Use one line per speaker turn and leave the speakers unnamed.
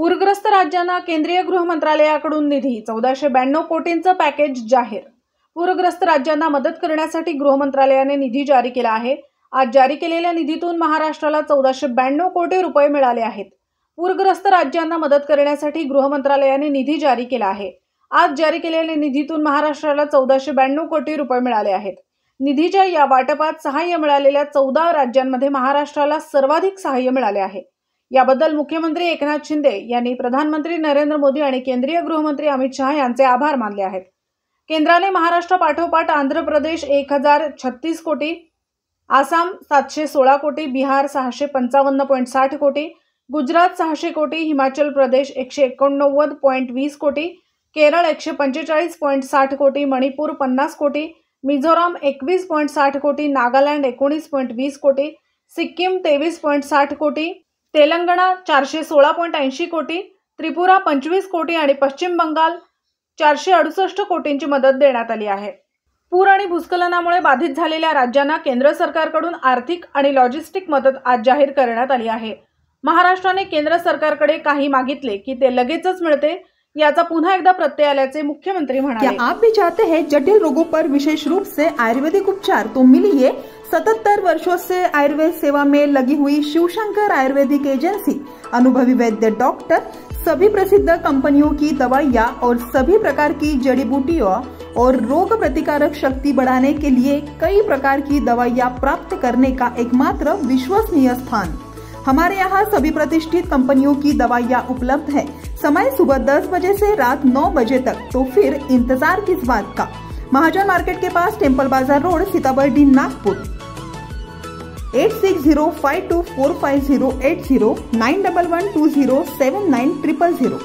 पूरग्रस्त राज्यांना केंद्रीय गृह मंत्रालयाकडून निधी 1492 कोटींचं पॅकेज जाहीर। पूरग्रस्त राज्यांना मदत करण्यासाठी गृह मंत्रालयाने निधी जारी केला आहे। आज जारी केलेल्या निधीतून महाराष्ट्राला 1492 कोटी रुपये मिळाले आहेत। पूरग्रस्त राज्यांना मदत करण्यासाठी गृह मंत्रालयाने निधी जारी केला आहे। आज जारी केलेल्या निधीतून महाराष्ट्राला 1492 कोटी रुपये मिळाले आहेत। निधीच्या या वाटपात सहाय्य मिळालेल्या 14 राज्यांमध्ये महाराष्ट्राला सर्वाधिक सहाय्य मिळाले आहे। याबद्दल मुख्यमंत्री एकनाथ शिंदे यांनी प्रधानमंत्री नरेंद्र मोदी आणि केंद्रीय गृहमंत्री अमित शाह यांचे आभार मानले आहेत। केंद्राने महाराष्ट्रापाठोपाठ आंध्र प्रदेश 1036 कोटी, आसाम 716 कोटी, बिहार 655.60 कोटी, गुजरात 600 कोटी, हिमाचल प्रदेश 189.20 कोटी, केरळ 145.60 कोटी, मणिपूर 50 कोटी, मिझोराम 21.60 कोटी, नागालँड 19.20 कोटी, सिक्कीम 23.60 कोटी, तेलंगणा 416.80 कोटी, त्रिपुरा 25 कोटी आणि पश्चिम बंगाल 468 कोटींची मदत देण्यात आली आहे। पूर आणि भूस्खलनामुळे बाधित झालेल्या राज्यांना केंद्र सरकारकडून आर्थिक आणि लॉजिस्टिक मदत आज जाहीर करण्यात आली आहे। महाराष्ट्राने केंद्र सरकारकडे काही मागितले की ते लगेचच मिळते, याचा पुन्हा एकदा प्रत्यय आल्याचे मुख्यमंत्री म्हणाले।
क्या आप भी चाहते हैं जटिल रोगों पर विशेष रूप से आयुर्वेदिक उपचार? तो मिलिए 77 वर्षों से आयुर्वेद सेवा में लगी हुई शिवशंकर आयुर्वेदिक एजेंसी। अनुभवी वैद्य डॉक्टर, सभी प्रसिद्ध कंपनियों की दवाइयाँ और सभी प्रकार की जड़ी बूटियों और रोग प्रतिकारक शक्ति बढ़ाने के लिए कई प्रकार की दवाइयाँ प्राप्त करने का एकमात्र विश्वसनीय स्थान। हमारे यहाँ सभी प्रतिष्ठित कंपनियों की दवाइयाँ उपलब्ध है। समय सुबह 10 बजे से रात 9 बजे तक, तो फिर इंतजार किस बात का। महाजन मार्केट के पास टेम्पल बाजार रोड, सीताबर्डी, नागपुर। 8605245080 911207900।